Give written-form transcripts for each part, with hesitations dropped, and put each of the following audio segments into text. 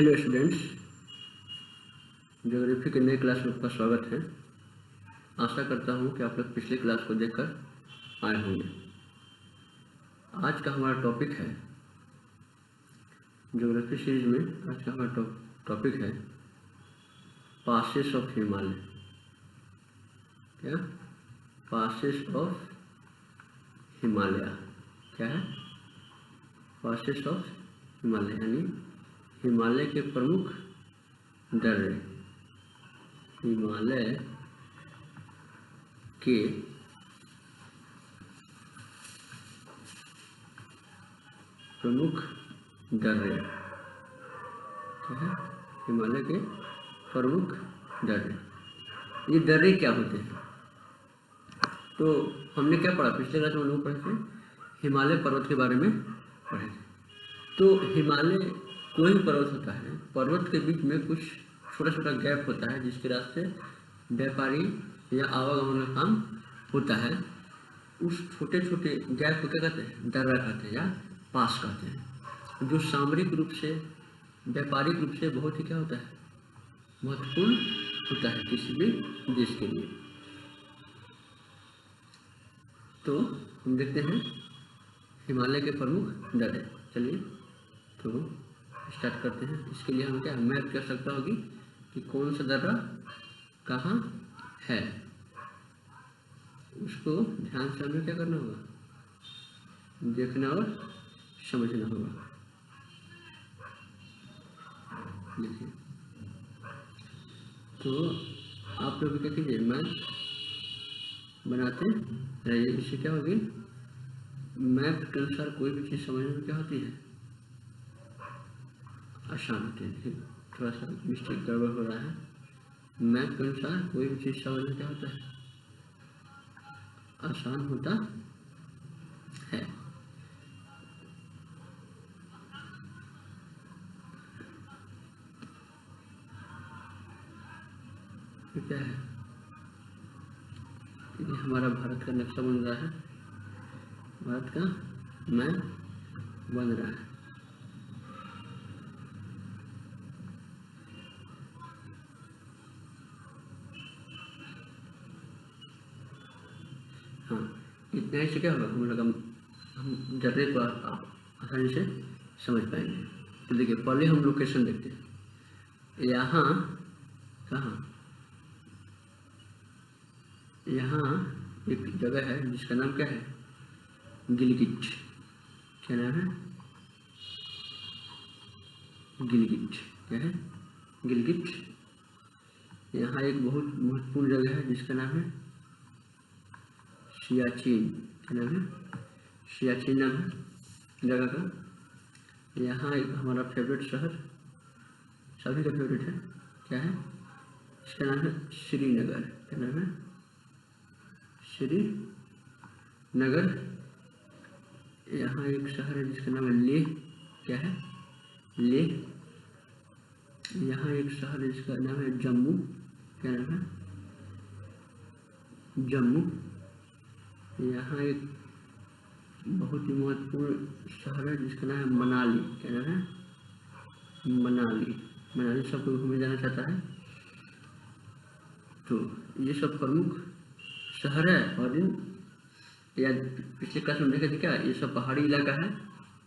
Hello students, geography के नए class में आपका स्वागत है। आशा करता हूँ कि आप लोग पिछले क्लास को देखकर आए होंगे। आज का हमारा टॉपिक है ज्योग्राफी सीरीज में। आज का हमारा टॉपिक है पासेस ऑफ हिमालय। क्या? Passes of Himalaya. क्या है? पासेस ऑफ हिमालय यानी हिमालय के प्रमुख दर्रे। हिमालय के प्रमुख दर्रे। क्या है? हिमालय के प्रमुख दर्रे। ये दर्रे क्या होते हैं? तो हमने क्या पढ़ा पिछले क्लास में? लोग पढ़े थे हिमालय पर्वत के बारे में पढ़े थे। तो हिमालय कोई पर्वत होता है, पर्वत के बीच में कुछ छोटा छोटा गैप होता है जिसके रास्ते व्यापारी या आवागमन का काम होता है। उस छोटे छोटे गैप को क्या कहते हैं? दर्रा कहते हैं या पास कहते हैं, जो सामरिक रूप से व्यापारिक रूप से बहुत ही क्या होता है? महत्वपूर्ण होता है किसी भी देश के लिए। तो हम देखते हैं हिमालय के प्रमुख दर्रे। चलिए तो स्टार्ट करते हैं। इसके लिए हम क्या मैप कर सकता होगी कि कौन सा दर्रा कहाँ है, उसको ध्यान से हमें क्या करना होगा? देखना और समझना होगा। देखिए तो आप लोग क्या कीजिए, मैप बनाते रहिए। इससे क्या होगी? मैप के अनुसार कोई भी चीज़ समझने में क्या होती है? आसान होती है। देखिए थोड़ा सा मिस्टेक गड़बड़ हो रहा है। मैप के अनुसार कोई भी चीज़ समझना क्या होता है? आसान होता है। तो क्या है? ये हमारा भारत का नक्शा बन रहा है, भारत का मैप बन रहा है। हाँ, इतना ही से क्या होगा? हम दर्रे को आप आसानी से समझ पाएंगे। तो देखिए पहले हम लोकेशन देखते हैं। यहाँ कहाँ? यहाँ एक जगह है जिसका नाम क्या है? गिलगिट। क्या नाम है? गिलगिट। क्या है? गिलगिट। यहाँ एक बहुत महत्वपूर्ण जगह है जिसका नाम है सियाचिन। क्या नाम है? सियाचिन नाम है जगह का। यहाँ एक हमारा फेवरेट शहर, सभी का फेवरेट है। क्या है? इसका नाम है श्रीनगर। क्या नाम है? श्रीनगर। यहाँ एक शहर है जिसका नाम है लेह। क्या है? लेह। यहाँ एक शहर है जिसका नाम है जम्मू। क्या नाम है? जम्मू। यहाँ एक बहुत ही महत्वपूर्ण शहर है जिसका नाम है मनाली। क्या नाम है? मनाली। मनाली सब कोई घूमने जाना चाहता है। तो ये सब प्रमुख शहर है। और इन या पिछले क्लास में देखे थे क्या, ये सब पहाड़ी इलाका है,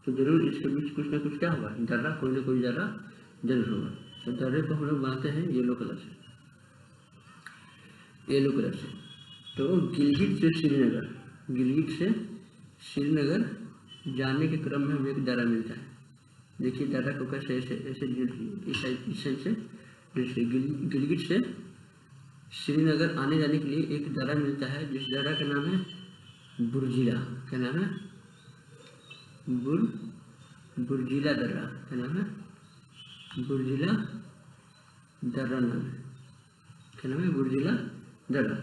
तो जरूर इसके बीच कुछ ना कुछ क्या होगा? दर्रा, कोई ना कोई दर्रा जरूर होगा। तो दर्रे को हम लोग बनाते हैं येलो कलर से, येलो कलर से। तो गिलगिट से श्रीनगर, गिलगिट से श्रीनगर जाने के क्रम में हमें एक दर्रा मिलता है। देखिए दर्रा को कैसे ऐसे ऐसे इस साइड से गिलगिट से श्रीनगर आने जाने के लिए एक दर्रा मिलता है, जिस दर्रा का नाम है बुर्जिला। क्या नाम है? बुर्जिला दर्रा। क्या नाम है? बुर्जिला दर्रा नाम है। क्या नाम है? बुर्जिला दर्रा।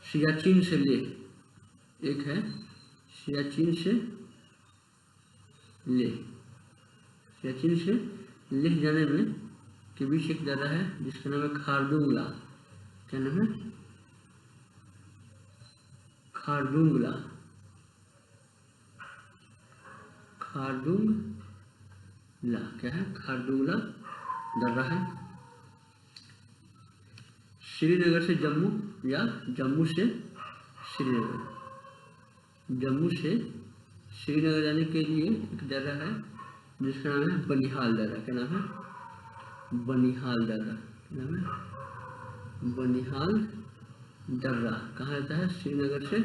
सियाचिन से ले एक है, सियाचिन से ले, सियाचिन से लेह जाने में के बीच एक दर्रा है जिसका नाम है खारदुंगला। क्या नाम है? खारदुंगला। ला क्या है, खारदुंगला दर्रा है। श्रीनगर से जम्मू या जम्मू से श्रीनगर, जम्मू से श्रीनगर जाने के लिए एक दर्रा है जिसका नाम है बनिहाल दर्रा। क्या नाम है, बनिहाल दर्रा। क्या नाम है, बनिहाल दर्रा। कहाँ रहता है, श्रीनगर से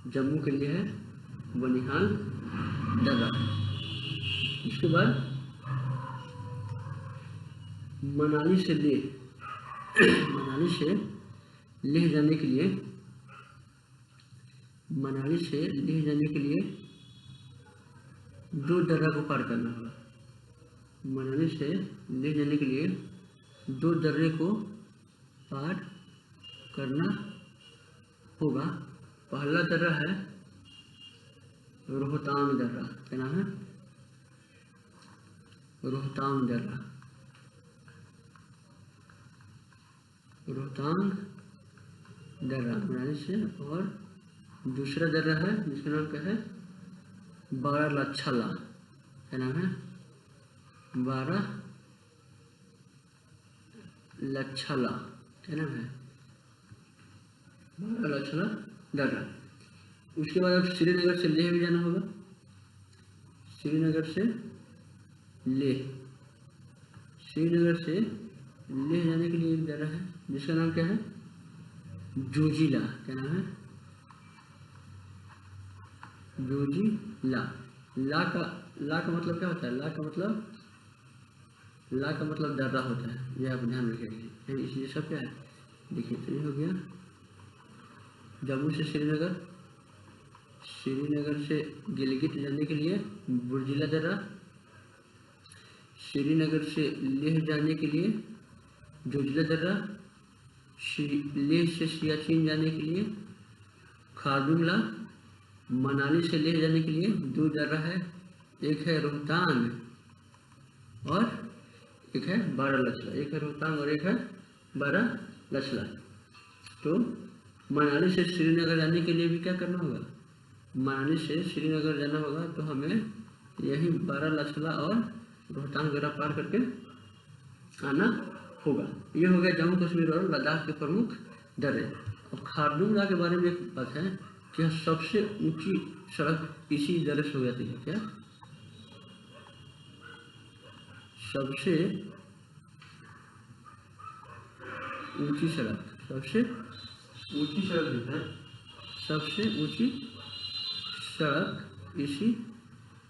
जम्मू के लिए है बनिहाल दर्रा। उसके बाद मनाली से लेह, मनाली से लेह जाने के लिए, मनाली से लेह जाने के लिए दो दर्रा को पार करना होगा। मनाली से लेह जाने के लिए दो दर्रे को पार करना होगा। पहला दर्रा है रोहतांग दर्रा। क्या नाम है, रोहतांग दर्रा, रोहतांग दर्रा मनाली से। और दूसरा दर्रा है जिसका नाम क्या है, बारालाछाला। क्या नाम है, बारालाछाला। क्या नाम है, बारालाछाला दर्रा। उसके बाद अब श्रीनगर से लेह भी जाना होगा। श्रीनगर से लेह, श्रीनगर से लेह जाने के लिए एक दर्रा है जिसका नाम क्या है, जोजिला। क्या नाम है, जोजिला। ला का मतलब क्या होता है, ला का मतलब दर्रा होता है, ये आप ध्यान रखिए। इसलिए सब क्या है, देखिए तो ये हो गया जम्मू से श्रीनगर, श्रीनगर से गिलगित जाने के लिए बुर्जिला दर्रा, श्रीनगर से लेह जाने के लिए जोजिला दर्रा, लेह से सियाचिन जाने के लिए खारदुंगला, मनाली से लेह जाने के लिए दो दर्रा है, एक है रोहतांग और एक है बारालाछाला। एक है रोहतांग और एक है बारालाछाला। तो मनाली से श्रीनगर जाने के लिए भी क्या करना होगा, मनाली से श्रीनगर जाना होगा तो हमें यही बारालाछाला और रोहतांग दर्रा पार करके आना होगा। ये हो गया जम्मू कश्मीर और लद्दाख के प्रमुख दर्रे। और खारदुंगला के बारे में एक बात है कि सबसे ऊंची सड़क इसी दर्रे से हो जाती है। क्या, सबसे ऊंची सड़क, सबसे ऊंची सड़क जो है, सबसे ऊंची सड़क इसी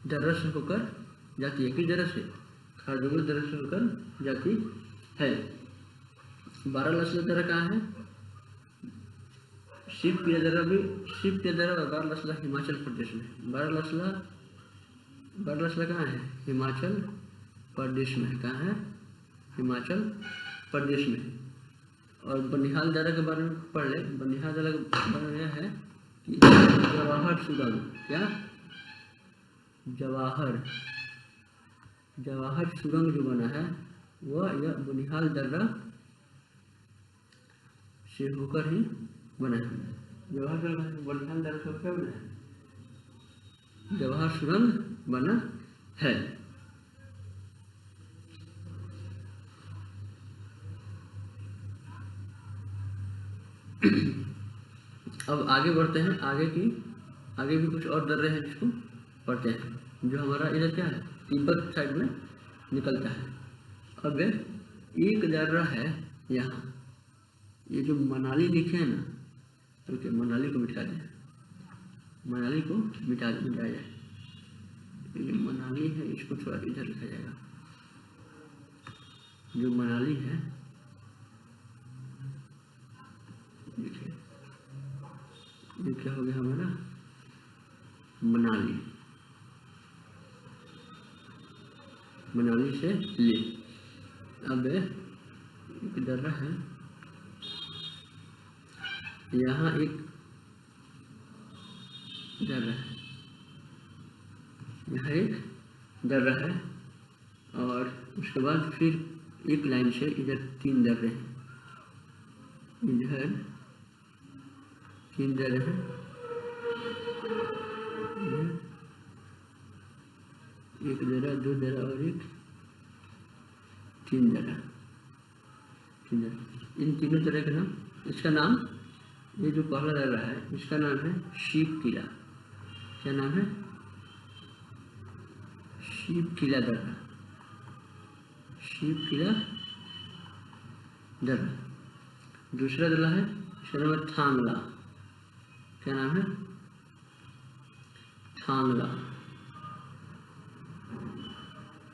दर्रा से होकर जाती है। किस दर्रा से, खारदुंगला दर्रा से होकर जाती है। बारालाछाला दर्रा कहाँ है, शिवप्रिया दर्रा भी, शिवप्रिया दर्रा और बारालाछाला हिमाचल प्रदेश में। बारालाछाला कहाँ है, हिमाचल प्रदेश में। कहाँ है, हिमाचल प्रदेश में। और बनिहाल दर्रा के बारे में पढ़ ले। बनिहाल दर्रा के बारे में यह है कि जवाहर सुरंग, क्या, जवाहर सुरंग जो बना है वह यह बनिहाल दर्रा से होकर ही बना है। जवाहर बनिहाल दर्रा से होकर बना है, जवाहर सुरंग बना है। अब आगे बढ़ते हैं, आगे भी कुछ और दर्रे हैं जिसको पढ़ते हैं, जो हमारा इधर क्या है, तिब्बत साइड में निकलता है। अब एक दर्रा है यहाँ, ये जो मनाली लिखे हैं ना, तो मनाली को मिटा दें, मनाली को मिटा जाए। ये मनाली है, इसको थोड़ा इधर लिखा जाएगा। जो मनाली है, देखिए ये क्या हो गया हमारा, मनाली, मनाली से ले। अब एक दर्रा है यहाँ, एक दर्रा है यहाँ, एक दर्रा है। और उसके बाद फिर एक लाइन से इधर तीन दर्रे हैं, इधर तीन दर्रे हैं, एक दर्रा, दो दर्रा और एक तीन जगह, तीन जगह। इन तीनों तरह के नाम, इसका नाम, ये जो पहला दर्रा है इसका नाम है शिव किला। क्या नाम है? शिव किला दर्रा, शिव किला दर्रा। दूसरा दर्रा है, इसका नाम है थांगला। क्या नाम है? थांगला,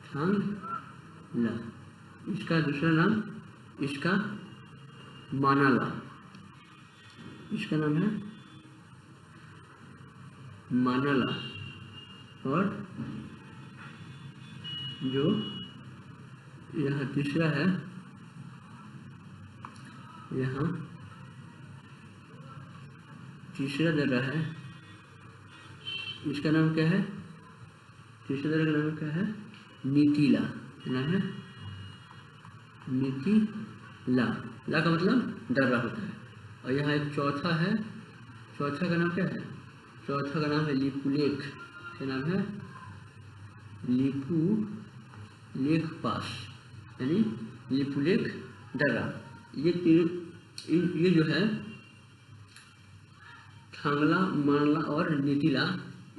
थांगला। इसका दूसरा नाम, इसका मानाला, इसका नाम है मानाला। और जो यहाँ तीसरा है, यहाँ तीसरा दर्रा है, इसका नाम क्या है? तीसरे दर्रा का नाम क्या है? नीतीला। क्या नाम है? नीतीला। ला का मतलब दर्रा होता है। और यहाँ एक चौथा है, चौथा का नाम क्या है? चौथा का नाम है लिपुलेख। क्या नाम है? लिपुलेख पास, यानी लिपुलेख दर्रा। ये तीन, ये जो है थांगला, मानला और नीतीला,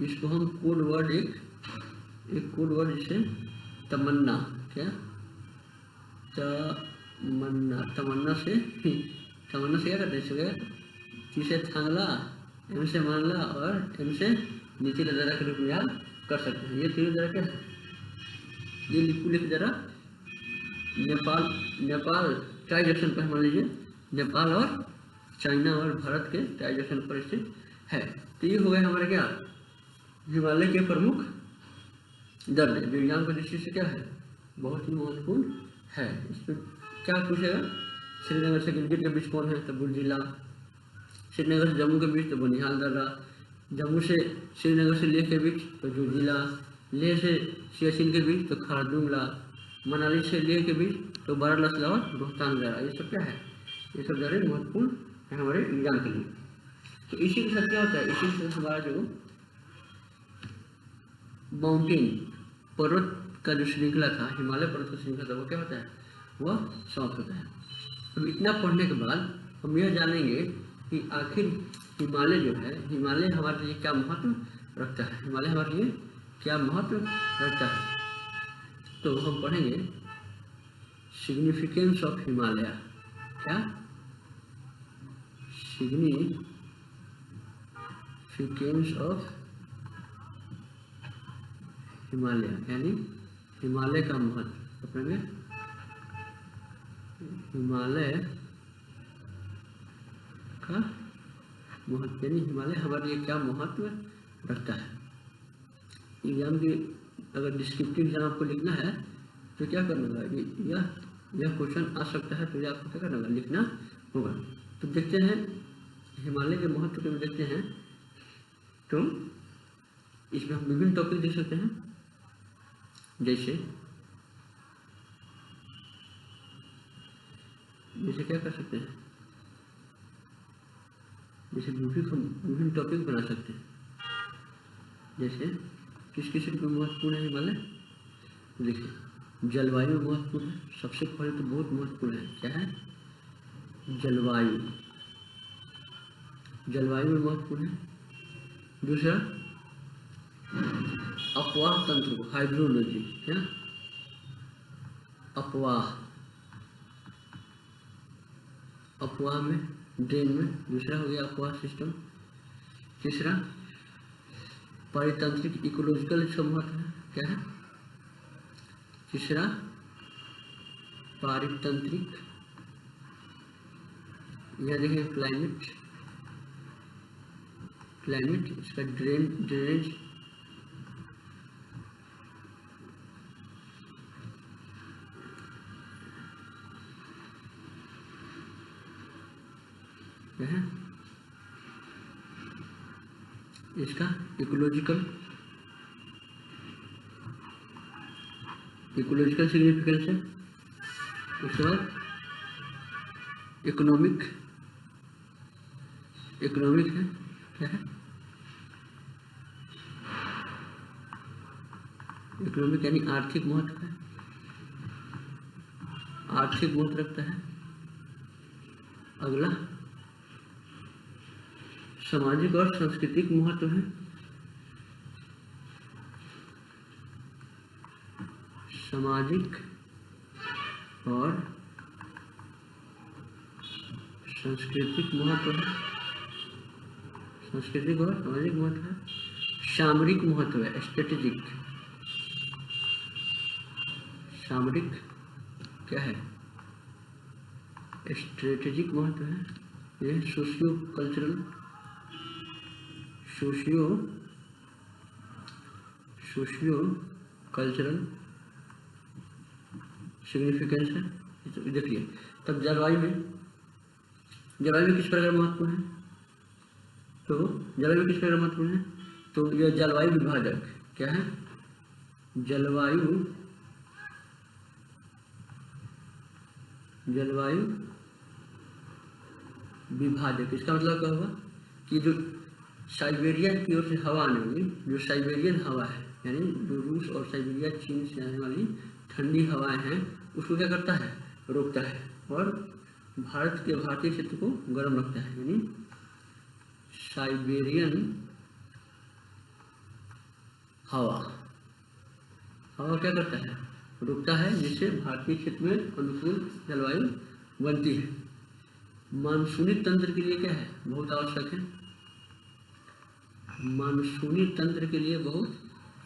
इसको हम कोड वर्ड, एक कोड वर्ड जिसे तमन्ना, क्या तमन्ना, तमन्ना से क्या करते हैं इसको? तीसरे थांगला, एम से मानला और एम से नीतीला दर्रा के रूप में याद कर सकते हैं। ये तीनों दर्रा क्या है? ये लिपुलेख दर्रा नेपाल टाई जंक्शन पर, मान लीजिए नेपाल और चाइना और भारत के टाई जंक्शन पर स्थित है। तो ये हो गए हमारे क्या, हिमालय के प्रमुख दर्रे, जो एग्जाम की दृष्टि से क्या है, बहुत ही महत्वपूर्ण है। इसमें क्या पूछेगा? श्रीनगर से गिलगित के बीच कौन है? तो बुर्ज जिला। श्रीनगर से जम्मू के बीच तो बनिहाल दर्रा। जम्मू से श्रीनगर से लेह के बीच तो जो जिला। लेह से सियाचिन के बीच तो खारदुंगला। मनाली से लेह के बीच तो बारालासला और रोहतांग दर्रा। ये सब क्या है? ये सब दर्रे महत्वपूर्ण है हमारे एग्जाम के लिए। तो इसी के साथ क्या होता है, इसी के साथ हमारा जो माउंटेन, पर्वत का जो श्रृंखला था, हिमालय पर्वत का श्रृंखला था, वो क्या होता है? वह समाप्त होता है। अब इतना पढ़ने के बाद हम यह जानेंगे कि आखिर हिमालय जो है, हिमालय हमारे लिए क्या महत्व रखता है, हिमालय हमारे लिए क्या महत्व रखता है। तो हम पढ़ेंगे सिग्निफिकेंस ऑफ हिमालय। क्या? सिग्निफिकेंस ऑफ हिमालय, यानी हिमालय का महत्व। पढ़ेंगे हिमालय का महत्व, यानी हिमालय हमारे लिए क्या महत्व रखता है। एग्जाम की अगर डिस्क्रिप्टिव एग्जाम आपको लिखना है तो क्या करना होगा? यह क्वेश्चन आ सकता है, तो ये आपको क्या करना होगा? लिखना होगा। तो देखते हैं हिमालय के महत्व को देखते हैं। तो इसमें हम विभिन्न टॉपिक देख सकते हैं, जैसे क्या कर सकते हैं, जैसे विभिन्न टॉपिक बना सकते हैं। जैसे किस किस रूप में महत्वपूर्ण है हिमालय? देखिए जलवायु महत्वपूर्ण है, सबसे पहले तो बहुत महत्वपूर्ण है। क्या है? जलवायु, जलवायु में महत्वपूर्ण है। दूसरा अपवाह तंत्र, हाइड्रोलॉजी। क्या? अपवाह, अपवाह में, ड्रेन में, दूसरा हो गया अपवाह सिस्टम। तीसरा पारितंत्रिक, इकोलॉजिकल इसका महत्व है। क्या है? तीसरा पारितंत्रिक, यह देखें क्लाइमेट, क्लाइमेट, इसका ड्रेनेज। क्या है? इसका इकोलॉजिकल, इकोलॉजिकल सिग्निफिकेंस है। उसके बाद इकोनॉमिक, इकोनॉमिक है। क्या है? इकोनॉमिक यानी आर्थिक महत्व है। आर्थिक महत्व रखता है। अगला सामाजिक और सांस्कृतिक महत्व है। सामाजिक और सांस्कृतिक महत्व है। सांस्कृतिक और सामाजिक महत्व है। सामरिक महत्व है, स्ट्रेटेजिक। सामरिक क्या है? स्ट्रेटेजिक महत्व है। ये socio cultural, socio cultural significance है। तो देखिए, तब जलवायु में किस प्रकार महत्वपूर्ण है? तो जलवायु किस प्रकार महत्वपूर्ण है? तो यह जलवायु विभाजक क्या है? जलवायु विभाजक। इसका मतलब क्या होगा कि जो साइबेरिया की ओर से हवा आने वाली, जो साइबेरियन हवा है, यानी जो रूस और साइबेरिया चीन से आने वाली ठंडी हवाएं हैं, उसको क्या करता है? रोकता है और भारतीय क्षेत्र को गर्म रखता है। यानी साइबेरियन हवा क्या करता है? रुकता है, जिससे भारतीय क्षेत्र में अनुकूल जलवायु बनती है। मानसूनी तंत्र के लिए क्या है? बहुत आवश्यक है। मानसूनी तंत्र के लिए बहुत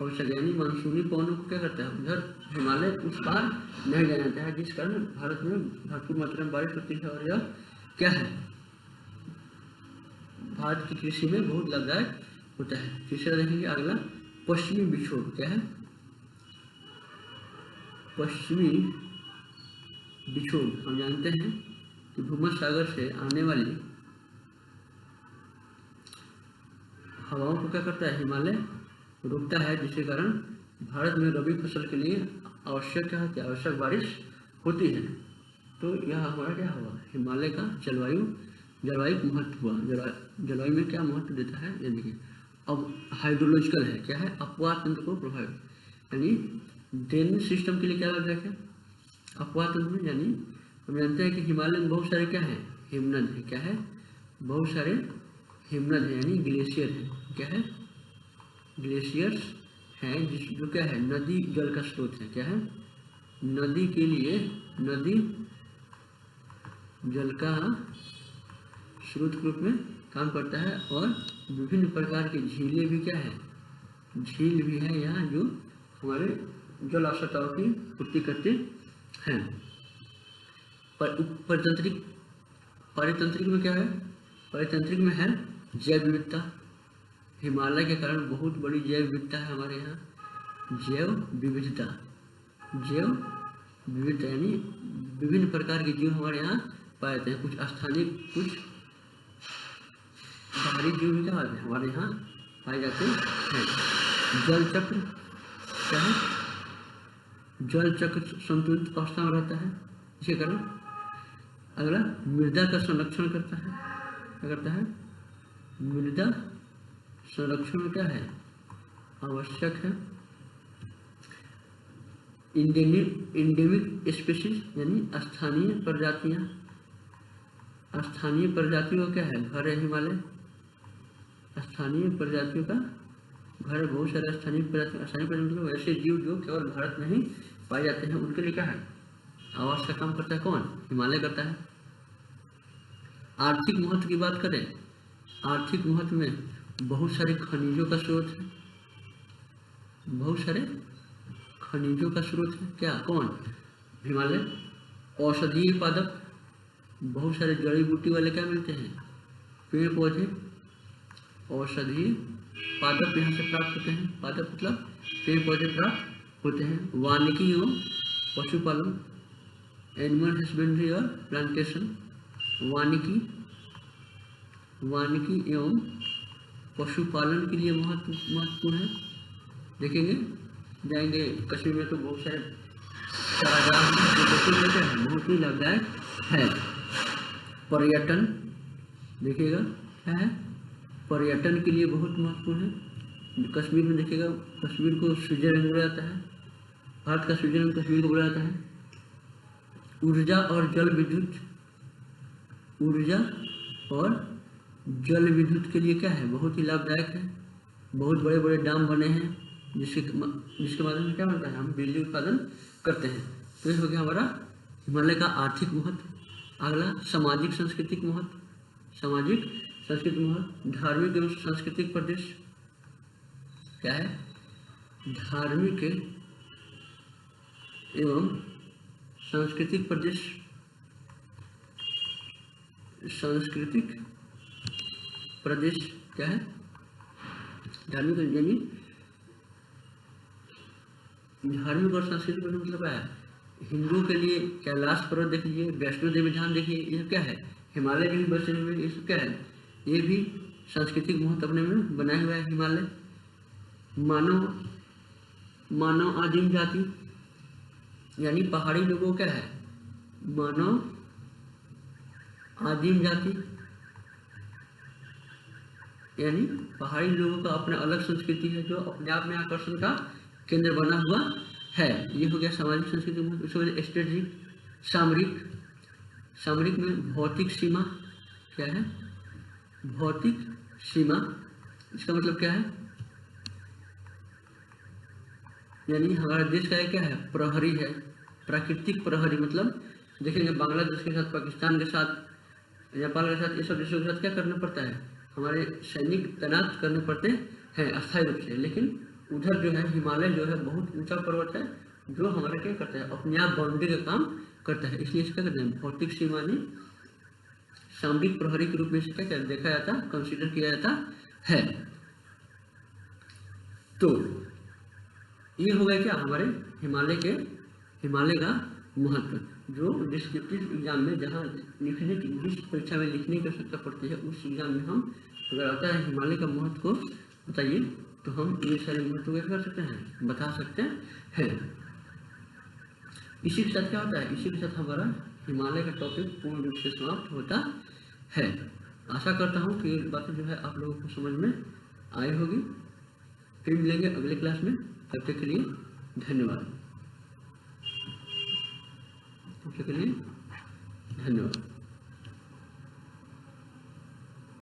आवश्यक है। यानी मानसूनी पवनों को क्या करता है? उधर हिमालय उस पार नहीं जाना चाहता है, जिस कारण भारत में भरपूर मात्रा में बारिश होती है और यह क्या है? भारत की कृषि में बहुत लाभदायक होता है। तीसरा देखेंगे अगला, पश्चिमी विक्षोभ क्या है? पश्चिमी विक्षोभ हम जानते हैं कि भूमध्य सागर से आने वाली हवाओं को क्या करता है? हिमालय रुकता है, जिसके कारण भारत में रबी फसल के लिए आवश्यक बारिश होती है। तो यह हमारा क्या हुआ? हिमालय का जलवायु महत्व हुआ। जलवायु में क्या महत्व देता है ये देखिए। अब हाइड्रोलॉजिकल है, क्या है? अपवाह तंत्र को प्रभावित, यानी ड्रेनेज सिस्टम के लिए क्या लग रहा है? अपवाह तंत्र में, यानी हम जानते हैं कि हिमालय में बहुत सारे क्या है? हिमनद है। क्या है? बहुत सारे हिमनद है, यानी ग्लेशियर है। क्या है? ग्लेशियर्स हैं, जो क्या है? नदी जल का स्रोत है। क्या है? नदी के लिए नदी जल का स्रोत के रूप में काम करता है। और विभिन्न प्रकार की झीलें भी क्या है? झील भी है यहाँ, जो हमारे जल आवश्यकताओं की पूर्ति करते हैं। पारितंत्रिक में क्या है? पारितंत्रिक में है जैव विविधता। हिमालय के कारण बहुत बड़ी जैव विविधता है हमारे यहाँ। जैव विविधता यानी विभिन्न प्रकार के जीव हमारे यहाँ पाए जाते हैं। कुछ स्थानीय, कुछ बाहरी जीव भी क्या हमारे यहाँ पाए जाते हैं। जल चक्र क्या है? जल चक्र संतुलित अवस्था में रहता है, इसके कारण। अगला, मृदा का संरक्षण करता है। क्या करता है? मृदा संरक्षण में क्या है? आवश्यक है। इंडेमिक स्पीशीज यानी स्थानीय प्रजातियां। स्थानीय प्रजातियों का क्या है? घर है हिमालय। स्थानीय प्रजातियों का घर है। बहुत सारे स्थानीय प्रजातियों ऐसे जीव जो केवल भारत में ही पाए जाते हैं, उनके लिए क्या है? आवश्यक काम करता है। कौन? हिमालय करता है। आर्थिक महत्व की बात करें, आर्थिक महत्व में बहुत सारे खनिजों का स्रोत है। बहुत सारे खनिजों का स्रोत है। क्या? कौन? हिमालय। औषधीय पादप, बहुत सारे जड़ी बूटी वाले क्या मिलते हैं? पेड़ पौधे। औषधीय पादप यहाँ से प्राप्त होते हैं। पादप मतलब पेड़ पौधे प्राप्त होते हैं। वानिकी एवं पशुपालन, एनिमल हस्बेंड्री और प्लांटेशन। वानिकी एवं पशुपालन के लिए महत्वपूर्ण है। देखेंगे, जाएंगे कश्मीर में तो बहुत सारे चारागाह हैं, बहुत ही लाभदायक है। पर्यटन देखिएगा क्या है? पर्यटन के लिए बहुत महत्वपूर्ण है। कश्मीर में देखिएगा, कश्मीर को स्विट्जरलैंड बोला जाता है। भारत का स्विट्जरलैंड कश्मीर को बोला जाता है। ऊर्जा और जल विद्युत, ऊर्जा और जल विद्युत के लिए क्या है, बहुत ही लाभदायक है। बहुत बड़े बड़े डैम बने हैं जिसके माध्यम से क्या बनता है, हम बिजली उत्पादन करते हैं। तो ये हो गया हमारा हिमालय का आर्थिक महत्व। अगला सामाजिक सांस्कृतिक महत्व, सामाजिक सांस्कृतिक महत्व, धार्मिक एवं सांस्कृतिक प्रदेश क्या है, धार्मिक एवं सांस्कृतिक प्रदेश, सांस्कृतिक प्रदेश क्या है, धार्मिक यानी धार्मिक और सांस्कृतिक प्रदेश मतलब क्या है, हिंदुओं के लिए कैलाश पर्वत देख लीजिए, वैष्णो देवी धाम देखिए, ये सब क्या है, हिमालय में भी बसे हुए, ये सब क्या है, ये भी सांस्कृतिक महत्व अपने में बनाए हुआ है हिमालय। मानव आदिम जाति यानी पहाड़ी लोगों क्या है, मानव आदिम जाति यानी पहाड़ी लोगों का अपना अलग संस्कृति है जो अपने आप में आकर्षण का केंद्र बना हुआ है। ये हो गया सामाजिक संस्कृति महत्व। उसके बाद स्ट्रेटेजिक, सामरिक, सामरिक में भौतिक सीमा क्या है, भौतिक सीमा, इसका मतलब क्या है, यानी हमारा देश का क्या है, प्रहरी है, प्राकृतिक प्रहरी। मतलब देखेंगे बांग्लादेश के साथ, पाकिस्तान के साथ, नेपाल के साथ, ये सब देशों के साथ क्या करना पड़ता है, हमारे सैनिक तैनात करने पड़ते हैं अस्थायी रूप से। लेकिन उधर जो है हिमालय जो है बहुत ऊंचा पर्वत है जो हमारा क्या करता है, अपने आप बाउंड्री का काम करता है, इसलिए इसका कहते हैं भौतिक सीमा ने सामरिक प्रहरी के रूप में इसका क्या देखा जाता, कंसिडर किया जाता है। तो ये हो गया क्या हमारे हिमालय का महत्व, जो डिस्क्रिप्टिव एग्जाम में जहाँ लिखने की, जिस परीक्षा में लिखने की आवश्यकता पड़ती है उस एग्जाम में हम अगर आता है हिमालय का महत्व को बताइए तो हम ये सारे महत्व क्या कर सकते हैं, बता सकते हैं। इसी के साथ क्या होता है, इसी के साथ हमारा हिमालय का टॉपिक पूर्ण रूप से समाप्त होता है। आशा करता हूँ कि ये बातें जो है आप लोगों को समझ में आई होगी। फिर मिलेंगे अगले क्लास में, तब तक के लिए धन्यवाद। तब तक के लिए धन्यवाद।